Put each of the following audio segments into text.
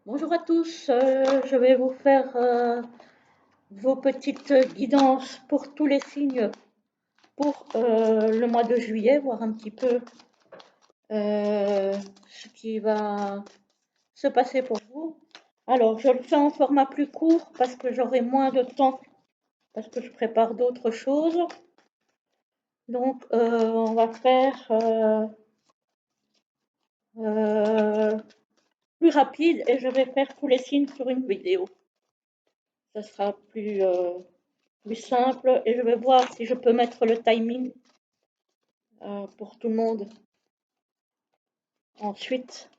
Bonjour à tous, je vais vous faire vos petites guidances pour tous les signes pour le mois de juillet, voir un petit peu ce qui va se passer pour vous. Alors, je le fais en format plus court parce que j'aurai moins de temps, parce que je prépare d'autres choses. Donc, on va faire plus rapide et je vais faire tous les signes sur une vidéo. Ça sera plus simple et je vais voir si je peux mettre le timing pour tout le monde ensuite.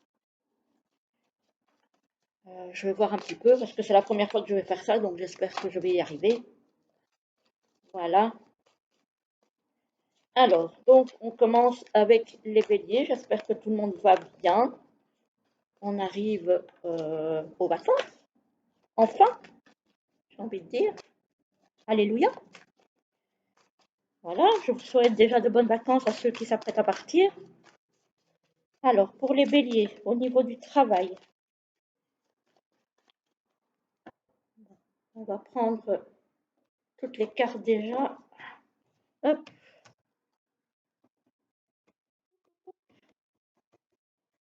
Je vais voir un petit peu parce que c'est la première fois que je vais faire ça, donc j'espère que je vais y arriver. Voilà. Alors, donc on commence avec les béliers. J'espère que tout le monde va bien. On arrive aux vacances. Enfin, j'ai envie de dire. Alléluia. Voilà, je vous souhaite déjà de bonnes vacances à ceux qui s'apprêtent à partir. Alors, pour les béliers, au niveau du travail, on va prendre toutes les cartes déjà. Hop.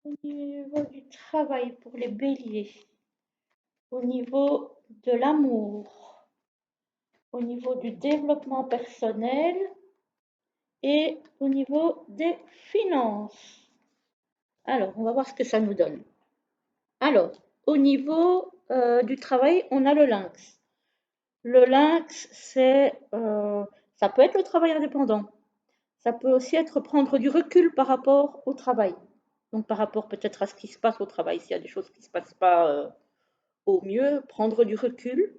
Au niveau du travail pour les béliers, au niveau de l'amour, au niveau du développement personnel et au niveau des finances. Alors, on va voir ce que ça nous donne. Alors, au niveau du travail, on a le lynx. Le lynx, ça peut être le travail indépendant. Ça peut aussi être prendre du recul par rapport au travail. Donc par rapport peut-être à ce qui se passe au travail, s'il y a des choses qui ne se passent pas au mieux, prendre du recul.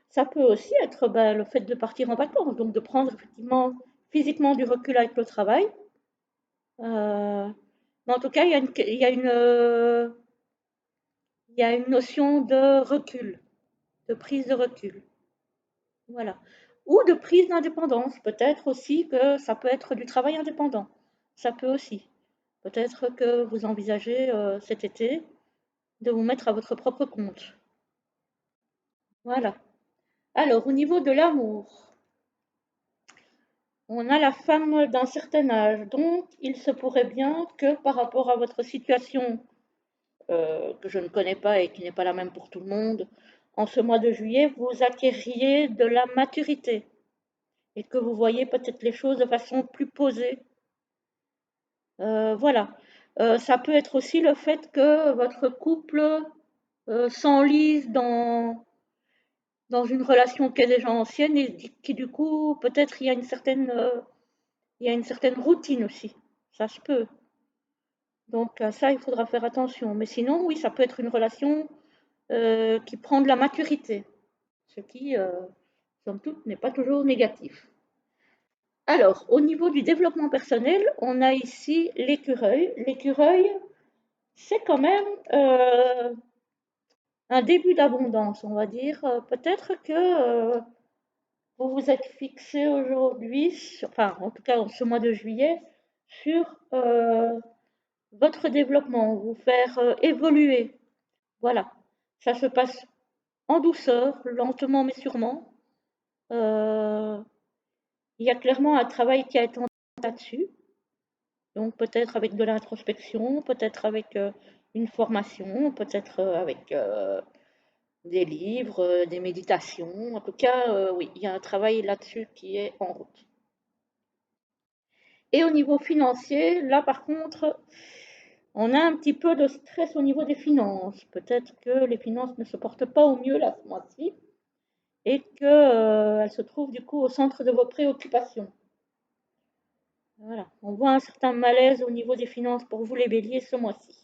Ça peut aussi être le fait de partir en vacances, donc de prendre effectivement physiquement du recul avec le travail. Mais en tout cas, il y a une notion de recul, de prise de recul. Voilà. Ou de prise d'indépendance. Peut-être aussi que ça peut être du travail indépendant. Ça peut aussi. Peut-être que vous envisagez cet été de vous mettre à votre propre compte. Voilà. Alors, au niveau de l'amour, on a la femme d'un certain âge, donc il se pourrait bien que par rapport à votre situation, que je ne connais pas et qui n'est pas la même pour tout le monde, en ce mois de juillet, vous acquériez de la maturité et que vous voyez peut-être les choses de façon plus posée. Voilà. Ça peut être aussi le fait que votre couple s'enlise dans une relation qui est déjà ancienne et qui du coup, peut-être il y a une certaine routine aussi. Ça se peut. Donc ça, il faudra faire attention. Mais sinon, oui, ça peut être une relation qui prend de la maturité, ce qui, somme toute, n'est pas toujours négatif. Alors, au niveau du développement personnel, on a ici l'écureuil. L'écureuil, c'est quand même un début d'abondance, on va dire. Peut-être que vous vous êtes fixé aujourd'hui, enfin en tout cas en ce mois de juillet, sur votre développement, vous faire évoluer. Voilà, ça se passe en douceur, lentement mais sûrement. Euh, il y a clairement un travail qui a été entamé là-dessus. Donc peut-être avec de l'introspection, peut-être avec une formation, peut-être avec des livres, des méditations. En tout cas, oui, il y a un travail là-dessus qui est en route. Et au niveau financier, là par contre, on a un petit peu de stress au niveau des finances. Peut-être que les finances ne se portent pas au mieux là ce mois-ci et qu'elles se trouvent du coup au centre de vos préoccupations. Voilà, on voit un certain malaise au niveau des finances pour vous les béliers ce mois-ci.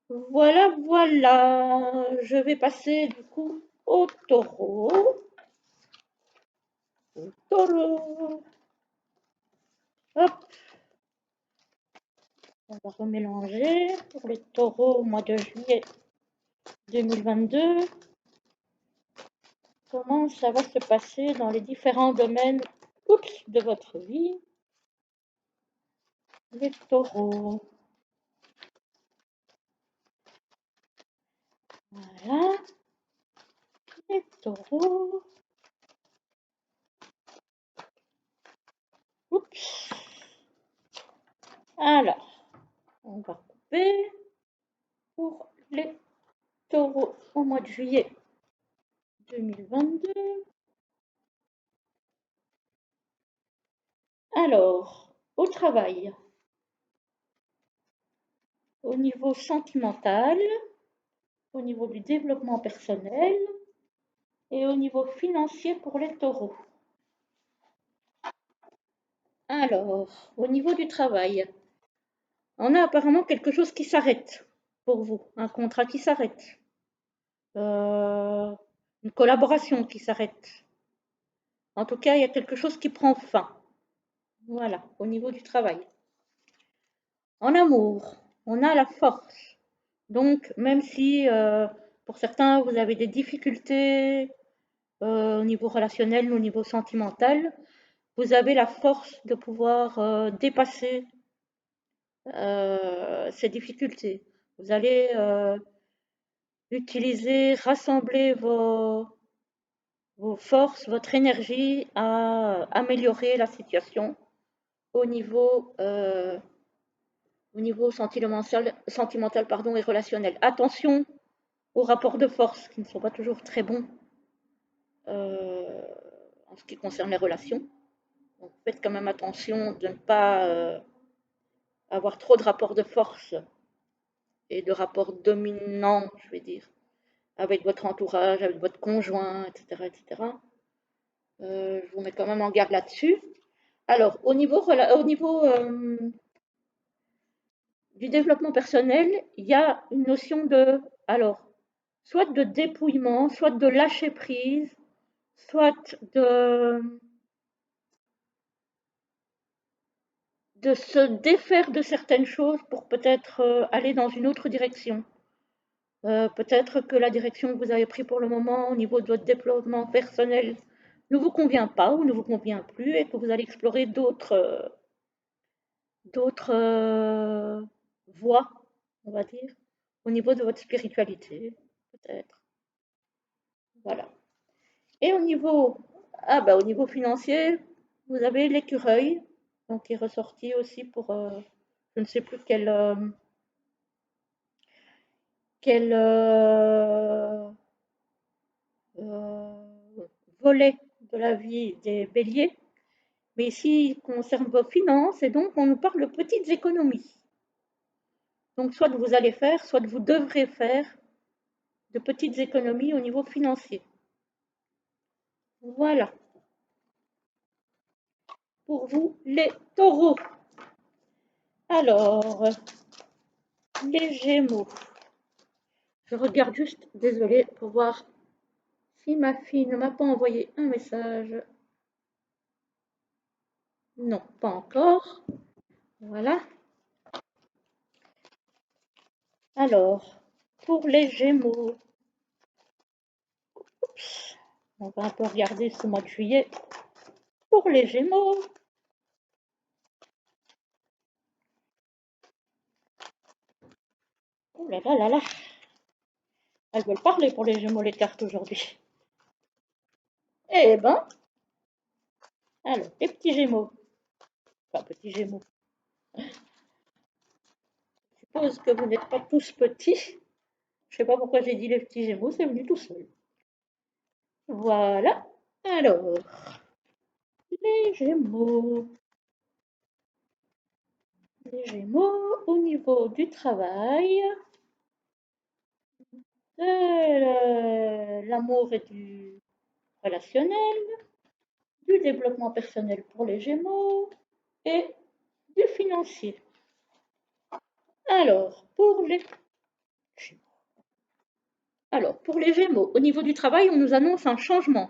Voilà, voilà. Je vais passer du coup au taureau. Au taureau. Hop, on va remélanger pour les taureaux au mois de juillet 2022. Comment ça va se passer dans les différents domaines de votre vie, les taureaux. Voilà, les taureaux. Oups. Alors, on va couper pour les taureaux au mois de juillet 2022. Alors, au travail, au niveau sentimental, au niveau du développement personnel et au niveau financier pour les taureaux. Alors, au niveau du travail, on a apparemment quelque chose qui s'arrête pour vous, un contrat qui s'arrête, une collaboration qui s'arrête. En tout cas, il y a quelque chose qui prend fin. Voilà, au niveau du travail. En amour, on a la force. Donc, même si pour certains, vous avez des difficultés au niveau relationnel, au niveau sentimental, vous avez la force de pouvoir dépasser ces difficultés. Vous allez utiliser, rassembler vos forces, votre énergie à améliorer la situation au niveau sentimental pardon, et relationnel. Attention aux rapports de force qui ne sont pas toujours très bons en ce qui concerne les relations. Donc faites quand même attention de ne pas avoir trop de rapports de force et de rapports dominants, je vais dire, avec votre entourage, avec votre conjoint, etc. etc. Je vous mets quand même en garde là-dessus. Alors, au niveau du développement personnel, il y a une notion de, alors, soit de dépouillement, soit de lâcher prise, soit de se défaire de certaines choses pour peut-être aller dans une autre direction. Peut-être que la direction que vous avez prise pour le moment au niveau de votre développement personnel ne vous convient pas ou ne vous convient plus et que vous allez explorer d'autres voies, on va dire, au niveau de votre spiritualité, peut-être. Voilà. Et au niveau financier, vous avez l'écureuil, donc qui est ressorti aussi pour, je ne sais plus quel volet de la vie des béliers. Mais ici, il concerne vos finances et donc on nous parle de petites économies. Donc soit vous allez faire, soit vous devrez faire de petites économies au niveau financier. Voilà. Pour vous, les taureaux. Alors, les gémeaux. Je regarde juste, désolée, pour voir si ma fille ne m'a pas envoyé un message. Non, pas encore. Voilà. Alors, pour les gémeaux. Oups. On va un peu regarder ce mois de juillet. Pour les gémeaux. Oh là là là là. Elles veulent parler pour les gémeaux, les cartes aujourd'hui. Eh ben, alors, les petits gémeaux. Enfin, petits gémeaux. Je suppose que vous n'êtes pas tous petits. Je sais pas pourquoi j'ai dit les petits gémeaux, c'est venu tout seul. Voilà. Alors, les gémeaux. Les gémeaux au niveau du travail, de l'amour et du relationnel, du développement personnel pour les gémeaux et du financier. Alors, pour les gémeaux, au niveau du travail, on nous annonce un changement.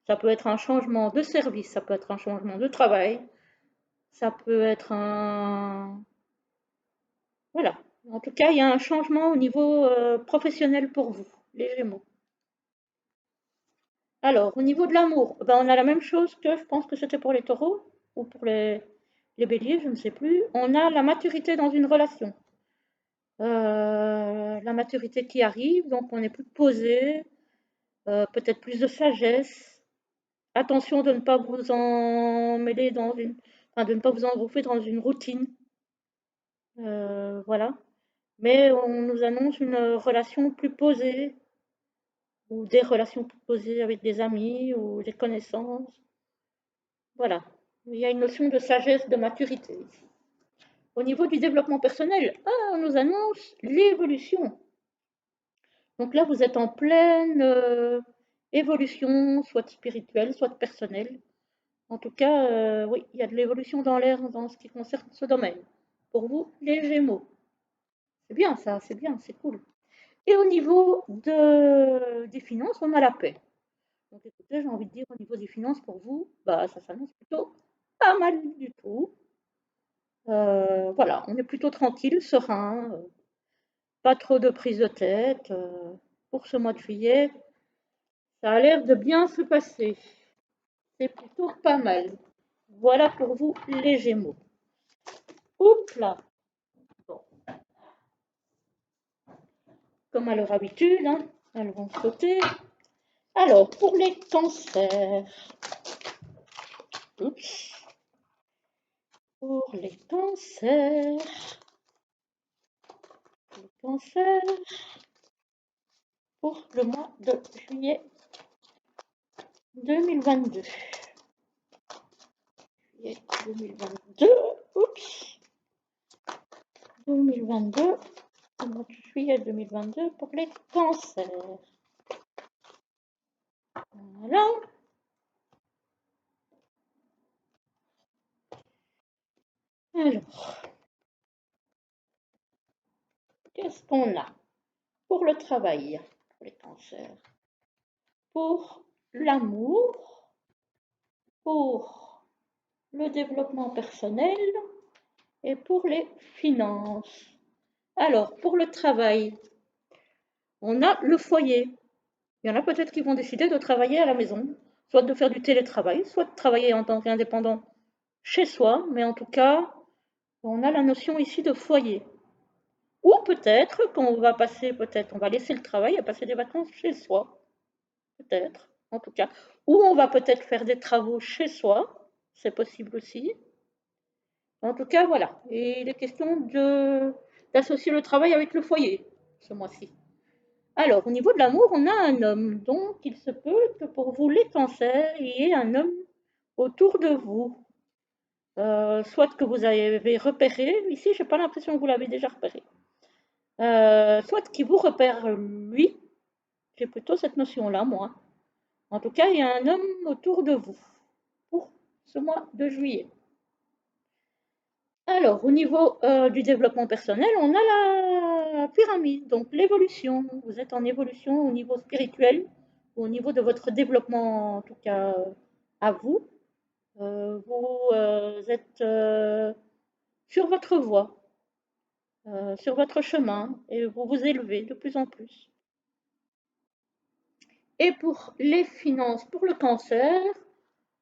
Ça peut être un changement de service, ça peut être un changement de travail, ça peut être un... Voilà. En tout cas, il y a un changement au niveau professionnel pour vous, les gémeaux. Alors, au niveau de l'amour, ben, on a la même chose que je pense que c'était pour les taureaux ou pour les béliers, je ne sais plus. On a la maturité dans une relation. La maturité qui arrive, donc on est plus posé, peut-être plus de sagesse. Attention de ne pas vous emmêler dans une, enfin de ne pas vous engouffrer dans une routine. Voilà. Mais on nous annonce une relation plus posée, ou des relations plus posées avec des amis ou des connaissances. Voilà. Il y a une notion de sagesse, de maturité ici. Au niveau du développement personnel, on nous annonce l'évolution. Donc là, vous êtes en pleine évolution, soit spirituelle, soit personnelle. En tout cas, oui, il y a de l'évolution dans l'air dans ce qui concerne ce domaine. Pour vous, les Gémeaux. C'est bien ça, c'est bien, c'est cool. Et au niveau des finances, on a la paix. Donc écoutez, j'ai envie de dire au niveau des finances, pour vous, bah, ça s'annonce plutôt pas mal du tout. Voilà, on est plutôt tranquille, serein, pas trop de prise de tête. Pour ce mois de juillet, ça a l'air de bien se passer. C'est plutôt pas mal. Voilà pour vous les Gémeaux. Oups là. Bon, comme à leur habitude, hein, elles vont sauter. Alors, pour les cancers. Oups. Pour les cancers. Les cancers. Pour le mois de juillet 2022. Juillet 2022. Oups. 2022. Le mois de juillet 2022 pour les cancers. Voilà. Alors, qu'est-ce qu'on a pour le travail, pour les cancers, pour l'amour, pour le développement personnel et pour les finances. Alors, pour le travail, on a le foyer. Il y en a peut-être qui vont décider de travailler à la maison, soit de faire du télétravail, soit de travailler en tant qu'indépendant chez soi, mais en tout cas, on a la notion ici de foyer. Ou peut-être qu'on va passer, peut-être on va laisser le travail et passer des vacances chez soi, peut-être, en tout cas. Ou on va peut-être faire des travaux chez soi, c'est possible aussi. En tout cas, voilà. Et il est question d'associer le travail avec le foyer ce mois-ci. Alors, au niveau de l'amour, on a un homme, donc il se peut que pour vous, les cancers, il y ait un homme autour de vous. Soit que vous avez repéré, ici, je n'ai pas l'impression que vous l'avez déjà repéré. Soit qu'il vous repère lui, j'ai plutôt cette notion-là, moi. En tout cas, il y a un homme autour de vous pour ce mois de juillet. Alors, au niveau du développement personnel, on a la pyramide, donc l'évolution. Vous êtes en évolution au niveau spirituel, au niveau de votre développement, en tout cas à vous. Vous êtes sur votre voie, sur votre chemin, et vous vous élevez de plus en plus. Et pour les finances, pour le cancer,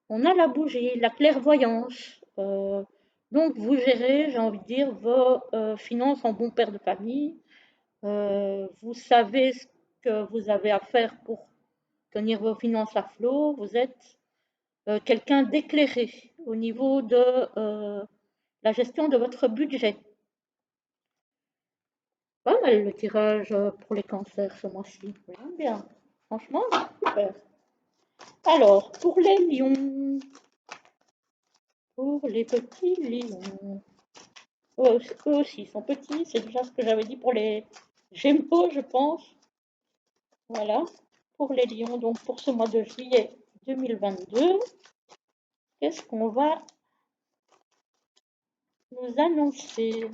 on a la bougie, la clairvoyance. Donc, vous gérez, j'ai envie de dire, vos finances en bon père de famille. Vous savez ce que vous avez à faire pour tenir vos finances à flot. Vous êtes quelqu'un d'éclairé au niveau de la gestion de votre budget. Pas mal le tirage pour les cancers ce mois-ci. J'aime bien. Franchement, super. Alors, pour les lions, pour les petits lions. Eux aussi sont petits, c'est déjà ce que j'avais dit pour les Gémeaux, je pense. Voilà, pour les lions, donc pour ce mois de juillet 2022, qu'est-ce qu'on va nous annoncer?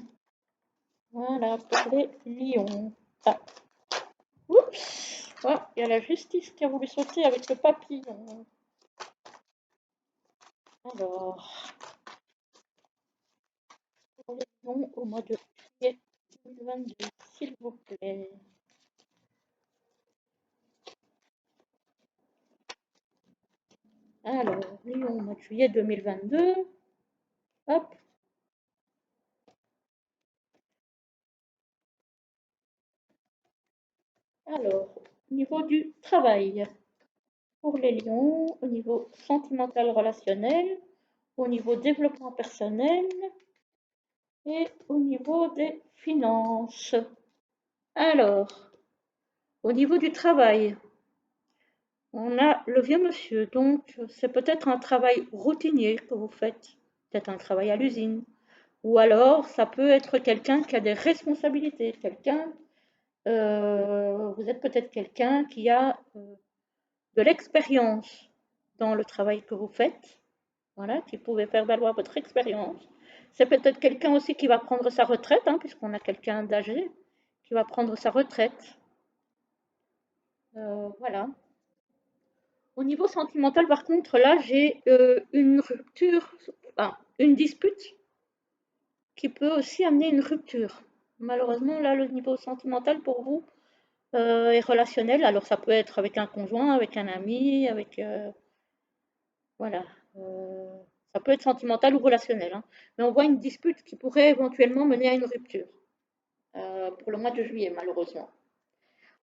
Voilà, pour les lions. Ah, oups, oh, il y a la justice qui a voulu sauter avec le papillon. Alors, pour les lions au mois de juillet 2022, s'il vous plaît. Alors, Lyon, mois de juillet 2022. Hop. Alors, au niveau du travail, pour les lions, au niveau sentimental relationnel, au niveau développement personnel et au niveau des finances. Alors, au niveau du travail, on a le vieux monsieur, donc c'est peut-être un travail routinier que vous faites, peut-être un travail à l'usine, ou alors ça peut être quelqu'un qui a des responsabilités, vous êtes peut-être quelqu'un qui a de l'expérience dans le travail que vous faites, voilà, qui pouvait faire valoir votre expérience. C'est peut-être quelqu'un aussi qui va prendre sa retraite, hein, puisqu'on a quelqu'un d'âgé qui va prendre sa retraite. Voilà. Au niveau sentimental, par contre, là, j'ai une rupture, enfin, une dispute qui peut aussi amener une rupture. Malheureusement, là, le niveau sentimental pour vous est relationnel. Alors, ça peut être avec un conjoint, avec un ami, avec voilà. Euh, Ça peut être sentimental ou relationnel, hein. Mais on voit une dispute qui pourrait éventuellement mener à une rupture pour le mois de juillet, malheureusement.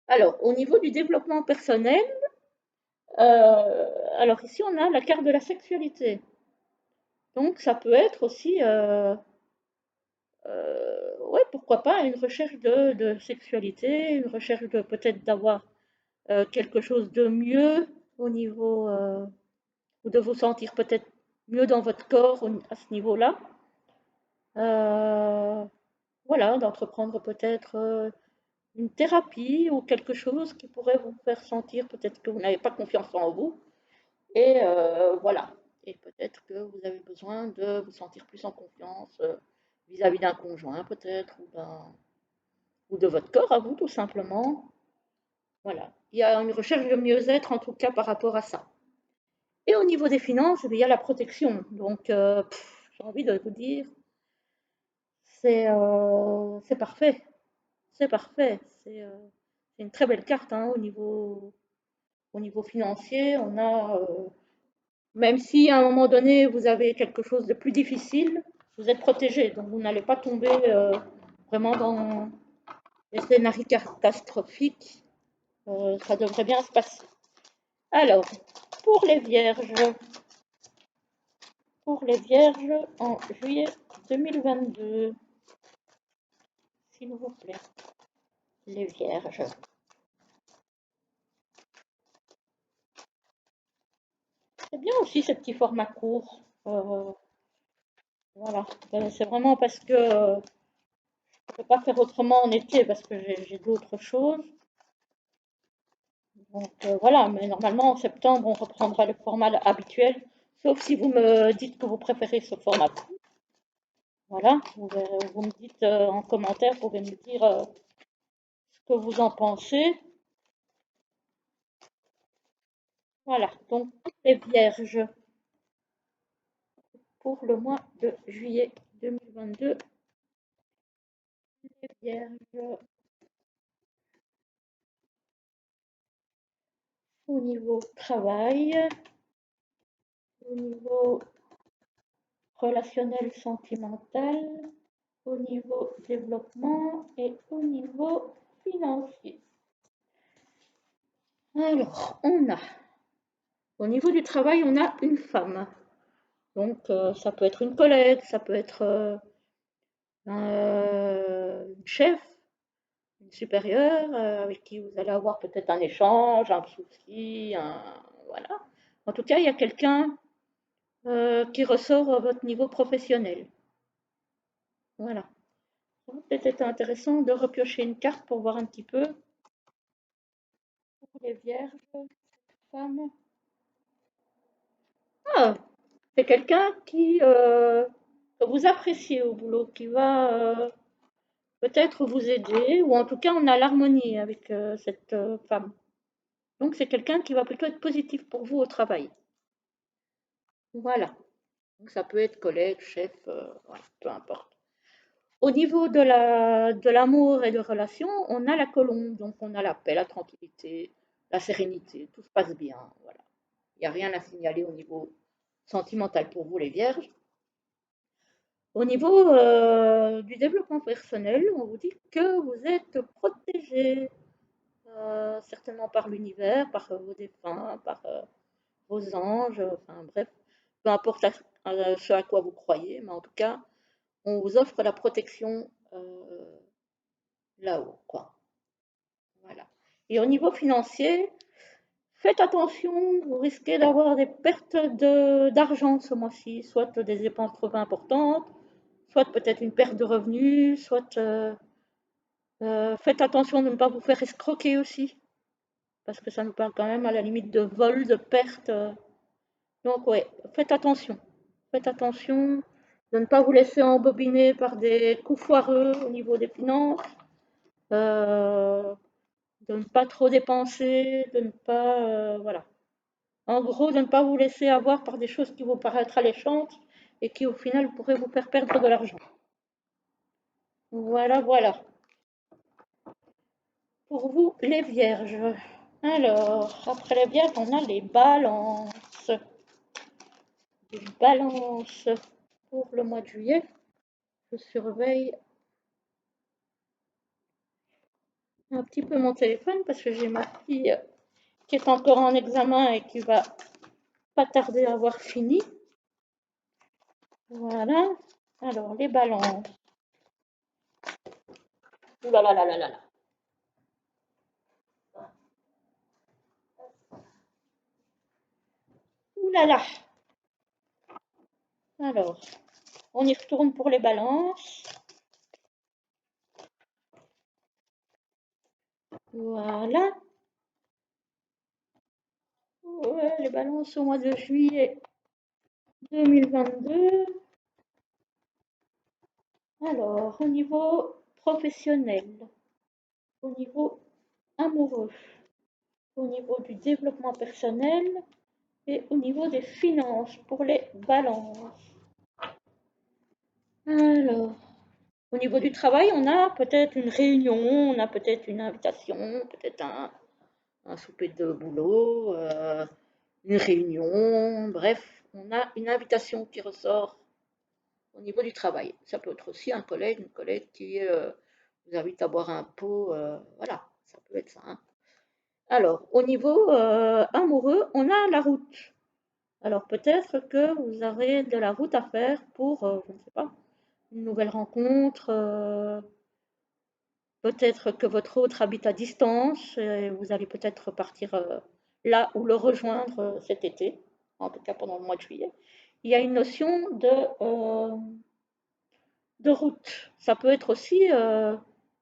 Alors, au niveau du développement personnel, alors ici on a la carte de la sexualité. Donc ça peut être aussi, ouais, pourquoi pas, une recherche de sexualité, une recherche de peut-être d'avoir quelque chose de mieux au niveau, ou de vous sentir peut-être mieux dans votre corps à ce niveau-là. Euh, voilà, d'entreprendre peut-être une thérapie ou quelque chose qui pourrait vous faire sentir peut-être que vous n'avez pas confiance en vous. Et voilà. Et peut-être que vous avez besoin de vous sentir plus en confiance vis-à-vis d'un conjoint peut-être ou de votre corps à vous tout simplement. Voilà. Il y a une recherche de mieux-être en tout cas par rapport à ça. Et au niveau des finances, il y a la protection. Donc, j'ai envie de vous dire, c'est parfait. C'est parfait. C'est une très belle carte hein, au niveau financier. On a, même si à un moment donné vous avez quelque chose de plus difficile, vous êtes protégé. Donc vous n'allez pas tomber vraiment dans des scénarios catastrophiques. Ça devrait bien se passer. Alors, pour les vierges, pour les vierges en juillet 2022, s'il vous plaît, les vierges. C'est bien aussi ces petits formats courts. Voilà, c'est vraiment parce que je ne peux pas faire autrement en été parce que j'ai d'autres choses. Donc voilà, mais normalement en septembre, on reprendra le format habituel, sauf si vous me dites que vous préférez ce format. Voilà, vous me dites en commentaire, vous pouvez me dire ce que vous en pensez. Voilà, donc les vierges pour le mois de juillet 2022. Les vierges au niveau travail, au niveau relationnel sentimental, au niveau développement et au niveau financier. Alors, on a, au niveau du travail, on a une femme. Donc, ça peut être une collègue, ça peut être une chef, une supérieure, avec qui vous allez avoir peut-être un échange, un souci, voilà. En tout cas, il y a quelqu'un qui ressort à votre niveau professionnel. Voilà. Ça va peut-être être intéressant de repiocher une carte pour voir un petit peu pour les vierges, femmes. Ah, c'est quelqu'un que vous appréciez au boulot, qui va peut-être vous aider, ou en tout cas on a l'harmonie avec cette femme. Donc c'est quelqu'un qui va plutôt être positif pour vous au travail. Voilà. Donc ça peut être collègue, chef, voilà, peu importe. Au niveau de l'amour et de relations, on a la colombe, donc on a la paix, la tranquillité, la sérénité, tout se passe bien. Voilà. Il n'y a rien à signaler au niveau sentimental pour vous les vierges. Au niveau du développement personnel, on vous dit que vous êtes protégé. certainement par l'univers, par vos défunts, par vos anges, enfin bref, peu importe ce à quoi vous croyez, mais en tout cas, on vous offre la protection là-haut, quoi. Voilà. Et au niveau financier, faites attention, vous risquez d'avoir des pertes d'argent ce mois-ci, soit des dépenses trop importantes, soit peut-être une perte de revenus, soit faites attention de ne pas vous faire escroquer aussi, parce que ça nous parle quand même à la limite de vol, de perte. Donc ouais, faites attention. Faites attention de ne pas vous laisser embobiner par des coups foireux au niveau des finances, euh, de ne pas trop dépenser, de ne pas... voilà. En gros, de ne pas vous laisser avoir par des choses qui vous paraissent alléchantes et qui au final pourraient vous faire perdre de l'argent. Voilà, voilà. Pour vous, les vierges. Alors, après les vierges, on a les balances. Les balances pour le mois de juillet. Je surveille un petit peu mon téléphone parce que j'ai ma fille qui est encore en examen et qui va pas tarder à avoir fini. Voilà. Alors, les balances. Ouh là là là là là là. Ouh là là. Alors, on y retourne pour les balances. Voilà. Ouais, les balances au mois de juillet 2022. Alors, au niveau professionnel, au niveau amoureux, au niveau du développement personnel et au niveau des finances pour les balances. Alors, au niveau du travail, on a peut-être une réunion, on a peut-être une invitation, peut-être un souper de boulot, une réunion, bref, on a une invitation qui ressort au niveau du travail. Ça peut être aussi un collègue, une collègue qui vous invite à boire un pot, voilà, ça peut être ça. Hein. Alors, au niveau amoureux, on a la route. Alors peut-être que vous aurez de la route à faire pour, je ne sais pas, une nouvelle rencontre. Peut-être que votre autre habite à distance et vous allez peut-être partir là ou le rejoindre cet été, en tout cas pendant le mois de juillet. Il y a une notion de route. Ça peut être aussi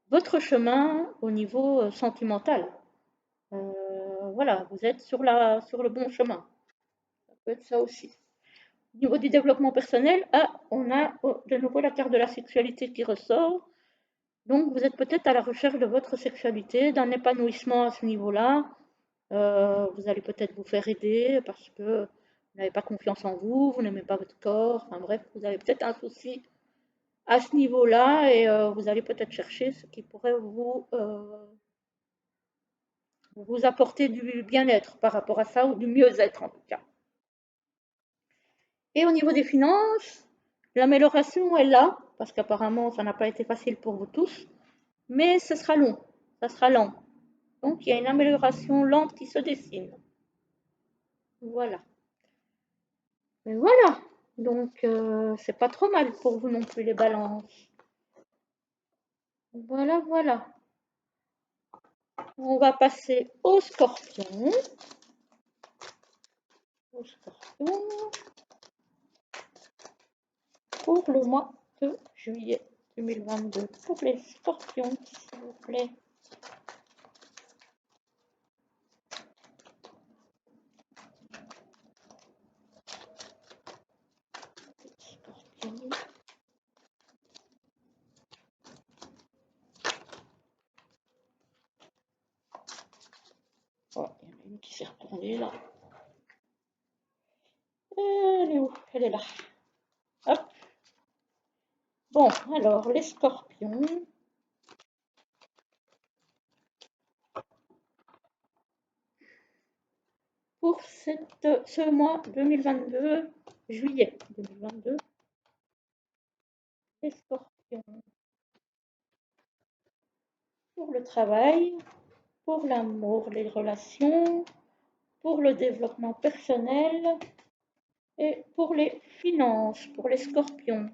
votre chemin au niveau sentimental. Voilà, vous êtes sur le bon chemin. Ça peut être ça aussi. Au niveau du développement personnel, on a de nouveau la carte de la sexualité qui ressort. Donc, vous êtes peut-être à la recherche de votre sexualité, d'un épanouissement à ce niveau-là. Vous allez peut-être vous faire aider parce que vous n'avez pas confiance en vous, vous n'aimez pas votre corps. Enfin bref, vous avez peut-être un souci à ce niveau-là et vous allez peut-être chercher ce qui pourrait vous apporter du bien-être par rapport à ça ou du mieux-être en tout cas. Et au niveau des finances, l'amélioration est là parce qu'apparemment ça n'a pas été facile pour vous tous, mais ce sera long, ça sera lent. Donc il y a une amélioration lente qui se dessine. Voilà. Et voilà. Donc c'est pas trop mal pour vous non plus les balances. Voilà, voilà. On va passer au scorpion. Au scorpion. Pour le mois de juillet 2022. Pour les scorpions, s'il vous plaît. Scorpion. Oh, il y en a une qui s'est retournée là. Elle est où? Elle est là. Hop. Bon, alors les scorpions. Pour ce mois 2022, juillet 2022, les scorpions. Pour le travail, pour l'amour, les relations, pour le développement personnel et pour les finances, pour les scorpions.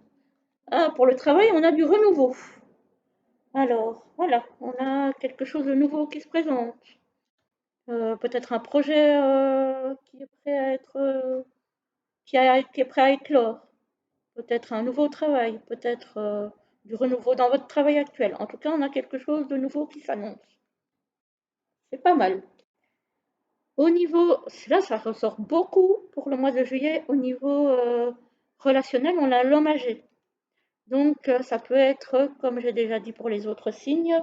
Ah, pour le travail, on a du renouveau. Alors, voilà, on a quelque chose de nouveau qui se présente. Peut-être un projet qui est prêt à être, qui est prêt à éclore. Peut-être un nouveau travail, peut-être du renouveau dans votre travail actuel. En tout cas, on a quelque chose de nouveau qui s'annonce. C'est pas mal. Au niveau, là, ça ressort beaucoup pour le mois de juillet. Au niveau relationnel, on a l'homme âgé. Donc, ça peut être, comme j'ai déjà dit pour les autres signes,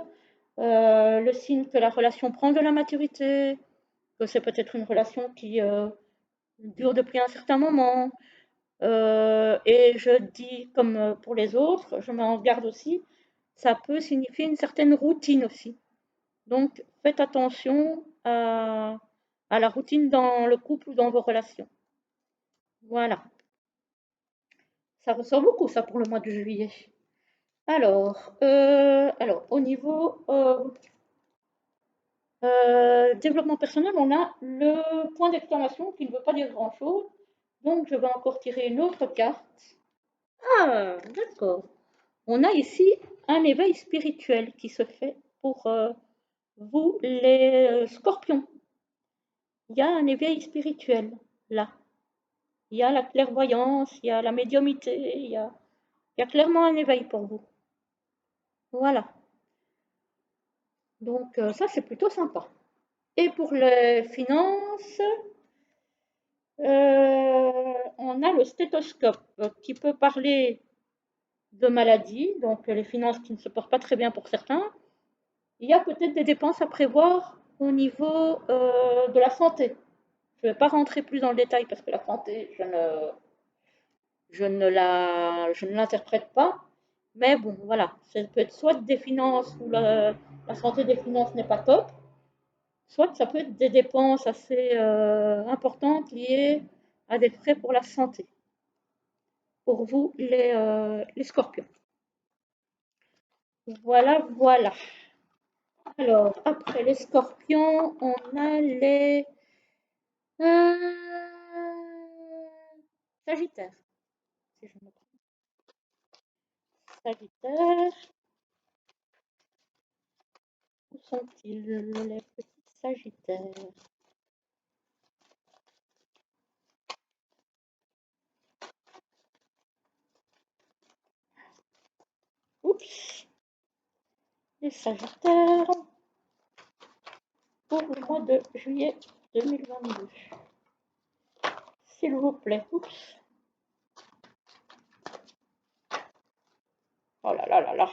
le signe que la relation prend de la maturité, que c'est peut-être une relation qui dure depuis un certain moment. Et je dis, comme pour les autres, je m'en garde aussi, ça peut signifier une certaine routine aussi. Donc, faites attention à la routine dans le couple ou dans vos relations. Voilà, ça ressort beaucoup ça pour le mois de juillet. Alors au niveau développement personnel, on a le point d'exclamation qui ne veut pas dire grand-chose. Donc, je vais encore tirer une autre carte. Ah, d'accord. On a ici un éveil spirituel qui se fait pour vous, les scorpions. Il y a un éveil spirituel là. Il y a la clairvoyance, il y a la médiumité, il y a clairement un éveil pour vous. Voilà. Donc, ça, c'est plutôt sympa. Et pour les finances, on a le stéthoscope qui peut parler de maladies, donc les finances qui ne se portent pas très bien pour certains. Il y a peut-être des dépenses à prévoir au niveau de la santé. Je ne vais pas rentrer plus dans le détail parce que la santé, je ne l'interprète pas. Mais bon, voilà, ça peut être soit des finances où la santé des finances n'est pas top, soit ça peut être des dépenses assez importantes liées à des frais pour la santé. Pour vous, les scorpions. Voilà, voilà. Alors, après les scorpions, on a les sagittaires. Si je me trompe. Sagittaires. Où sont-ils les petits sagittaires? Oups, les sagittaires pour le mois de juillet 2022. S'il vous plaît. Oups. Oh là là là là.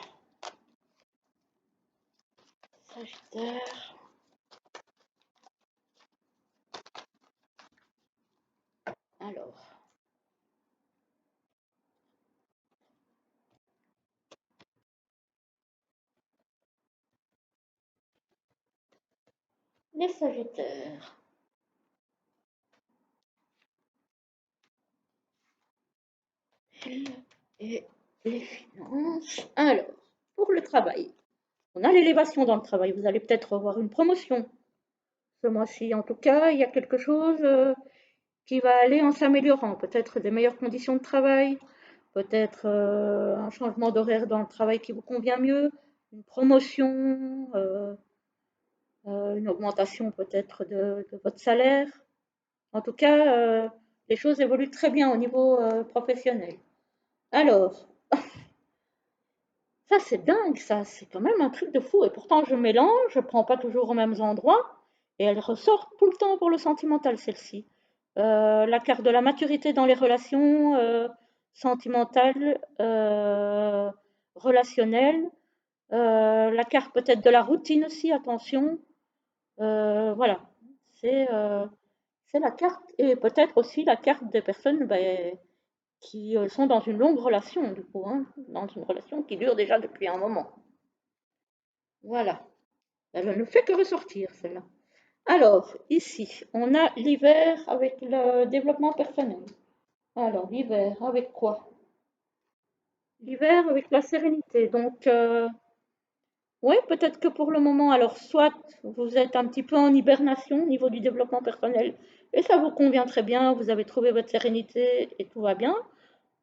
Sagittaire. Alors. Les sagittaires. Et les finances. Alors, pour le travail. On a l'élévation dans le travail. Vous allez peut-être avoir une promotion ce mois-ci. En tout cas, il y a quelque chose qui va aller en s'améliorant. Peut-être des meilleures conditions de travail, peut-être un changement d'horaire dans le travail qui vous convient mieux, une promotion, une augmentation peut-être de votre salaire. En tout cas, les choses évoluent très bien au niveau professionnel. Alors, ça c'est dingue, ça, c'est quand même un truc de fou. Et pourtant, je mélange, je prends pas toujours aux mêmes endroits, et elle ressort tout le temps pour le sentimental, celle-ci. La carte de la maturité dans les relations sentimentales, relationnelles. La carte peut-être de la routine aussi, attention. Voilà, c'est euh, c'est la carte, et peut-être aussi la carte des personnes ben, qui sont dans une longue relation, du coup, hein, dans une relation qui dure déjà depuis un moment. Voilà, elle ne fait que ressortir, celle-là. Alors, ici, on a l'hiver avec le développement personnel. Alors, l'hiver avec quoi? L'hiver avec la sérénité. Donc, Oui, peut-être que pour le moment, alors soit vous êtes un petit peu en hibernation au niveau du développement personnel et ça vous convient très bien, vous avez trouvé votre sérénité et tout va bien,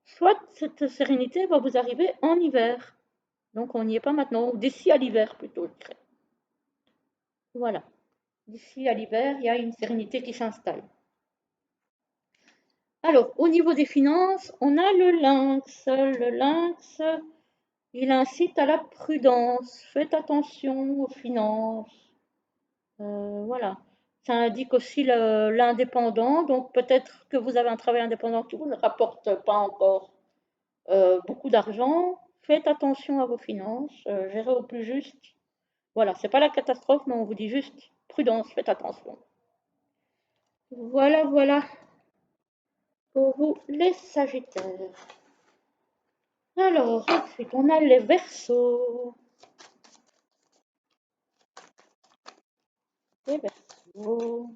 soit cette sérénité va vous arriver en hiver. Donc on n'y est pas maintenant, ou d'ici à l'hiver plutôt, je dirais. Voilà, d'ici à l'hiver, il y a une sérénité qui s'installe. Alors, au niveau des finances, on a le lynx. Le lynx, il incite à la prudence. Faites attention aux finances. Voilà. Ça indique aussi l'indépendant. Donc, peut-être que vous avez un travail indépendant qui vous ne rapporte pas encore beaucoup d'argent. Faites attention à vos finances. Gérez au plus juste. Voilà, c'est pas la catastrophe, mais on vous dit juste prudence, faites attention. Voilà, voilà pour vous les Sagittaires. Alors, ensuite, on a les Verseaux. Les Verseaux.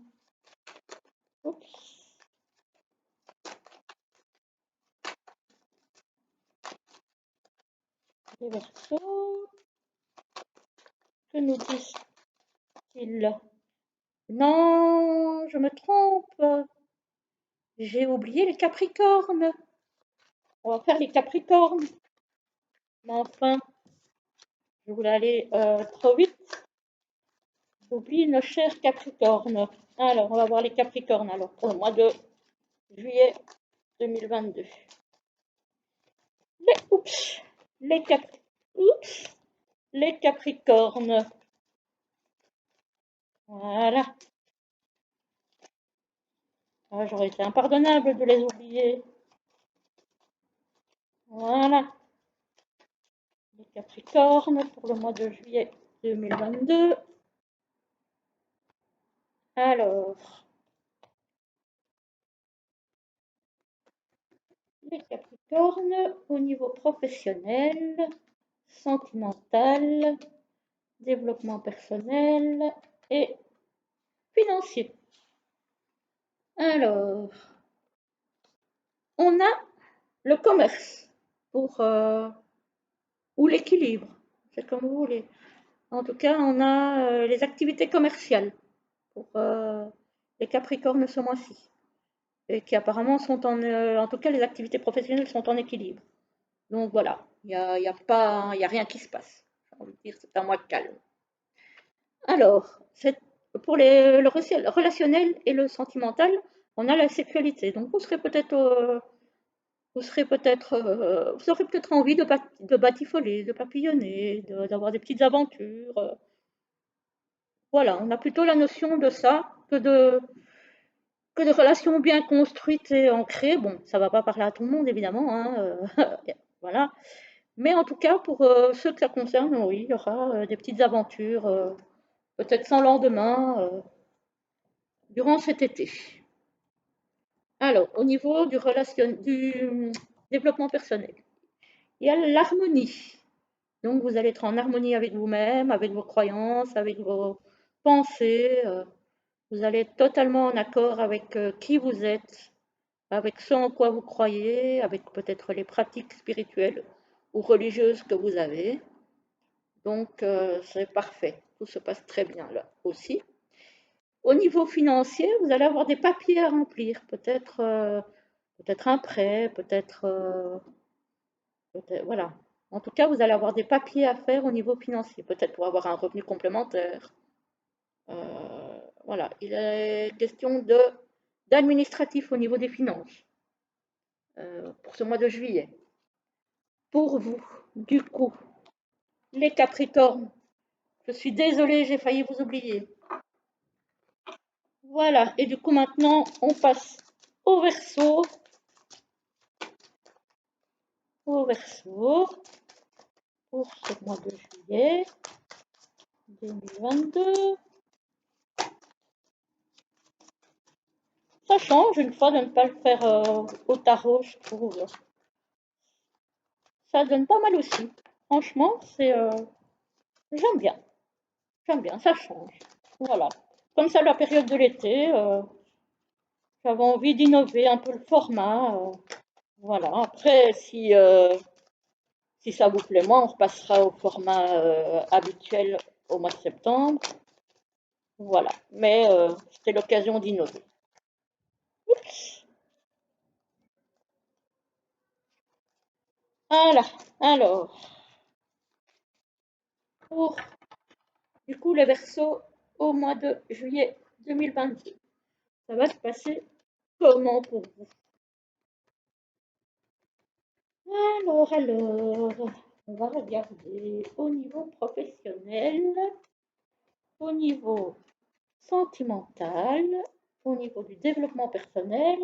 Oups. Les Verseaux. Que nous disent-ils? Non, je me trompe. J'ai oublié les Capricornes. On va faire les Capricornes. Mais enfin, je voulais aller trop vite. J'oublie nos chers Capricornes. Alors, on va voir les Capricornes alors pour le mois de juillet 2022. Oups, les, cap, oups, les Capricornes. Voilà. Ah, j'aurais été impardonnable de les oublier. Voilà. Les Capricornes pour le mois de juillet 2022. Alors, les Capricornes au niveau professionnel, sentimental, développement personnel et financier. Alors, on a le commerce pour, ou l'équilibre, c'est comme vous voulez. En tout cas, on a les activités commerciales pour les Capricornes ce mois-ci. Et qui apparemment sont en tout cas, les activités professionnelles sont en équilibre. Donc voilà, il y a rien qui se passe. J'ai envie de dire, c'est un mois de calme. Alors, pour le relationnel et le sentimental, on a la sexualité. Donc vous aurez peut-être envie de batifoler, de papillonner, d'avoir des petites aventures. Voilà, on a plutôt la notion de ça que de relations bien construites et ancrées. Bon, ça ne va pas parler à tout le monde, évidemment, hein, voilà. Mais en tout cas, pour ceux que ça concerne, oui, il y aura des petites aventures, peut-être sans lendemain, durant cet été. Alors, au niveau du développement personnel, il y a l'harmonie. Donc, vous allez être en harmonie avec vous-même, avec vos croyances, avec vos pensées. Vous allez être totalement en accord avec qui vous êtes, avec ce en quoi vous croyez, avec peut-être les pratiques spirituelles ou religieuses que vous avez. Donc, c'est parfait. Tout se passe très bien là aussi. Au niveau financier, vous allez avoir des papiers à remplir, peut-être un prêt, voilà. En tout cas, vous allez avoir des papiers à faire au niveau financier, peut-être pour avoir un revenu complémentaire. Voilà, il est question d'administratif au niveau des finances pour ce mois de juillet. Pour vous, du coup, les Capricornes, je suis désolée, j'ai failli vous oublier. Voilà, et du coup maintenant, on passe au Verseau. Au Verseau, pour ce mois de juillet 2022. Ça change une fois de ne pas le faire au tarot, je trouve. Ça donne pas mal aussi. Franchement, j'aime bien. J'aime bien, ça change. Voilà. Comme ça, la période de l'été, j'avais envie d'innover un peu le format. Voilà. Après, Si ça vous plaît moins, on repassera au format habituel au mois de septembre. Voilà, mais c'était l'occasion d'innover. Voilà, alors, pour du coup les Verseaux au mois de juillet 2022, ça va se passer comment pour vous? Alors, on va regarder au niveau professionnel, au niveau sentimental, au niveau du développement personnel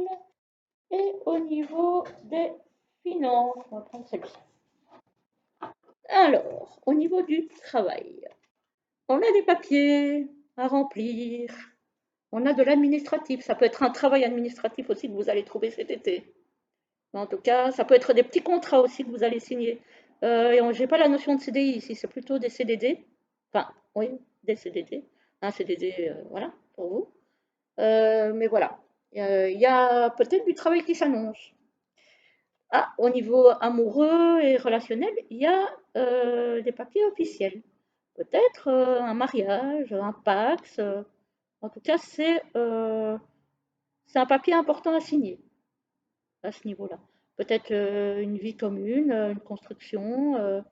et au niveau des finances. On va prendre celle-ci. Alors, au niveau du travail, on a des papiers à remplir, on a de l'administratif. Ça peut être un travail administratif aussi que vous allez trouver cet été. En tout cas, ça peut être des petits contrats aussi que vous allez signer. Je n'ai pas la notion de CDI ici, c'est plutôt des CDD. Enfin, oui, des CDD. Un CDD, voilà, pour vous. Mais voilà, il y a peut-être du travail qui s'annonce. Ah, au niveau amoureux et relationnel, il y a des papiers officiels. Peut-être un mariage, un Pax. En tout cas, c'est un papier important à signer à ce niveau-là. Peut-être une vie commune, une construction.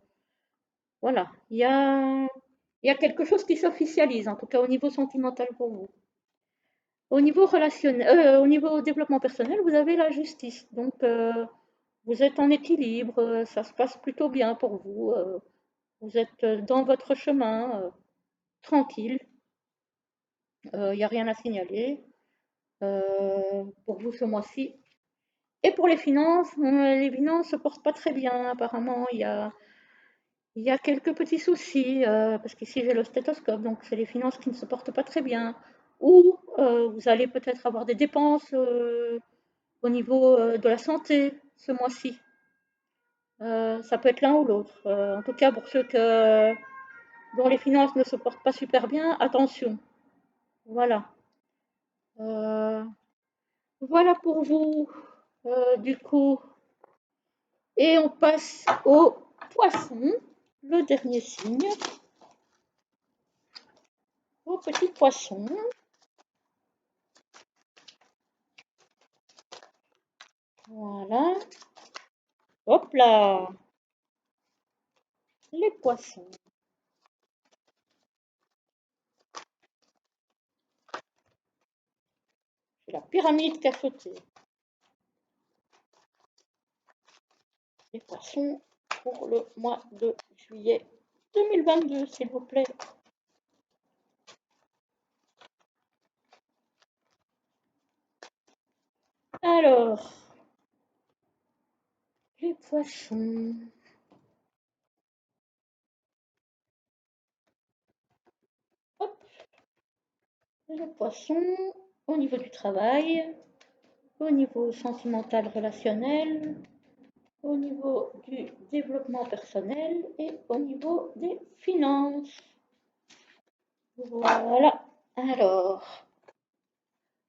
Voilà, il y a quelque chose qui s'officialise, en tout cas au niveau sentimental pour vous. Au niveau relationnel, au niveau développement personnel, vous avez la justice. Donc, vous êtes en équilibre, ça se passe plutôt bien pour vous. Vous êtes dans votre chemin, tranquille. Il n'y a rien à signaler pour vous ce mois-ci. Et pour les finances se portent pas très bien. Apparemment, il y a quelques petits soucis, parce qu'ici j'ai le stéthoscope, donc c'est les finances qui ne se portent pas très bien. Ou vous allez peut-être avoir des dépenses au niveau de la santé ce mois-ci. Ça peut être l'un ou l'autre. En tout cas, pour ceux dont les finances ne se portent pas super bien, attention. Voilà. Euh, voilà pour vous, du coup. Et on passe au poisson, le dernier signe, au petit poisson. Voilà. Hop là, les poissons. C'est la pyramide cafetière. Les poissons pour le mois de juillet 2022, s'il vous plaît. Alors, les poissons. Hop, les poissons au niveau du travail, au niveau sentimental relationnel, au niveau du développement personnel et au niveau des finances. Voilà. Alors,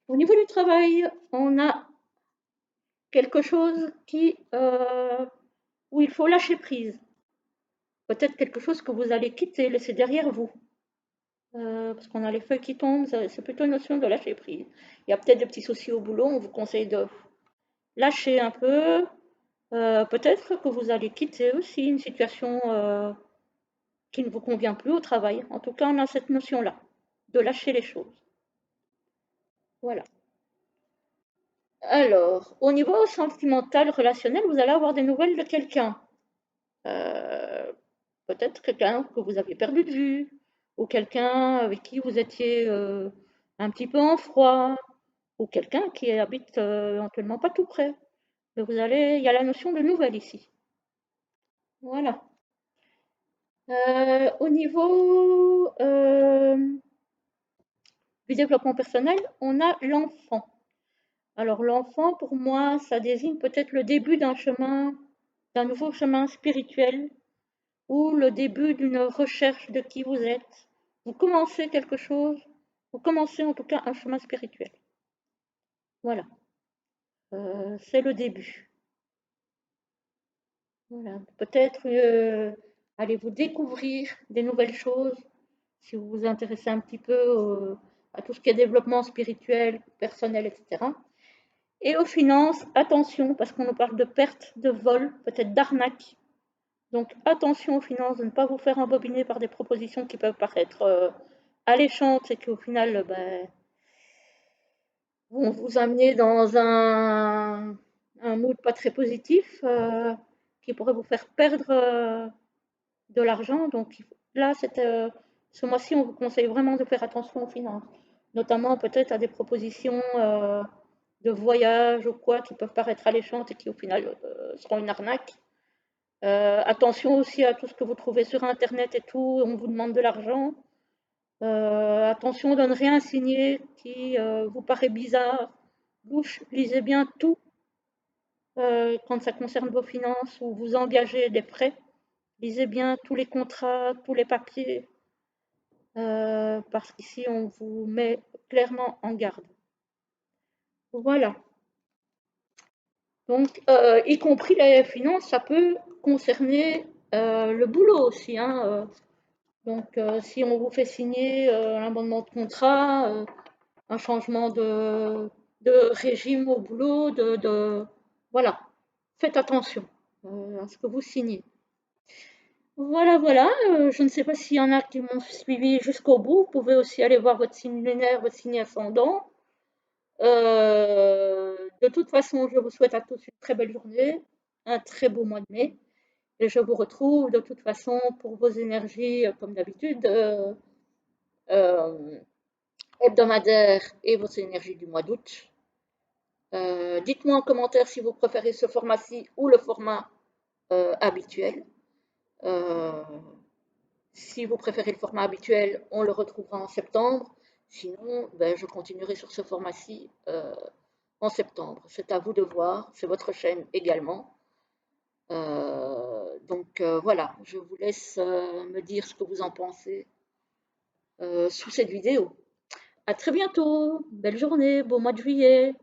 au niveau du travail, on a quelque chose où il faut lâcher prise. Peut-être quelque chose que vous allez quitter, laisser derrière vous. Parce qu'on a les feuilles qui tombent, c'est plutôt une notion de lâcher prise. Il y a peut-être des petits soucis au boulot, on vous conseille de lâcher un peu. Peut-être que vous allez quitter aussi une situation qui ne vous convient plus au travail. En tout cas, on a cette notion-là, de lâcher les choses. Voilà. Alors, au niveau sentimental, relationnel, vous allez avoir des nouvelles de quelqu'un. Euh, Peut-être quelqu'un que vous avez perdu de vue, ou quelqu'un avec qui vous étiez un petit peu en froid, ou quelqu'un qui habite éventuellement pas tout près. Mais il y a la notion de nouvelles ici. Voilà. Au niveau du développement personnel, on a l'enfant. Alors l'enfant, pour moi, ça désigne peut-être le début d'un chemin, d'un nouveau chemin spirituel, ou le début d'une recherche de qui vous êtes. Vous commencez quelque chose, vous commencez en tout cas un chemin spirituel. Voilà. C'est le début. Voilà. Peut-être allez-vous découvrir des nouvelles choses si vous vous intéressez un petit peu à tout ce qui est développement spirituel, personnel, etc. Et aux finances, attention, parce qu'on nous parle de perte, de vol, peut-être d'arnaque. Donc attention aux finances, de ne pas vous faire embobiner par des propositions qui peuvent paraître alléchantes et qui au final vont vous amener dans un mood pas très positif, qui pourrait vous faire perdre de l'argent. Donc là, ce mois-ci, on vous conseille vraiment de faire attention aux finances, notamment peut-être à des propositions de voyage ou quoi qui peuvent paraître alléchantes et qui au final seront une arnaque. Attention aussi à tout ce que vous trouvez sur Internet et tout, on vous demande de l'argent. Attention de ne rien signer qui vous paraît bizarre, louche. Lisez bien tout quand ça concerne vos finances ou vous engagez des prêts. Lisez bien tous les contrats, tous les papiers, parce qu'ici on vous met clairement en garde. Voilà. Donc, y compris les finances, ça peut concerner le boulot aussi, hein. Donc, si on vous fait signer un amendement de contrat, un changement de régime au boulot, voilà, faites attention à ce que vous signez. Voilà, voilà, je ne sais pas s'il y en a qui m'ont suivi jusqu'au bout. Vous pouvez aussi aller voir votre signe lunaire, votre signe ascendant. De toute façon, je vous souhaite à tous une très belle journée, un très beau mois de mai. Et je vous retrouve de toute façon pour vos énergies, comme d'habitude, euh, hebdomadaires et vos énergies du mois d'août. Dites-moi en commentaire si vous préférez ce format-ci ou le format habituel. Euh, Si vous préférez le format habituel, on le retrouvera en septembre. Sinon, ben, je continuerai sur ce format-ci en septembre. C'est à vous de voir, c'est votre chaîne également. Voilà, je vous laisse me dire ce que vous en pensez sous cette vidéo. À très bientôt, belle journée, beau mois de juillet.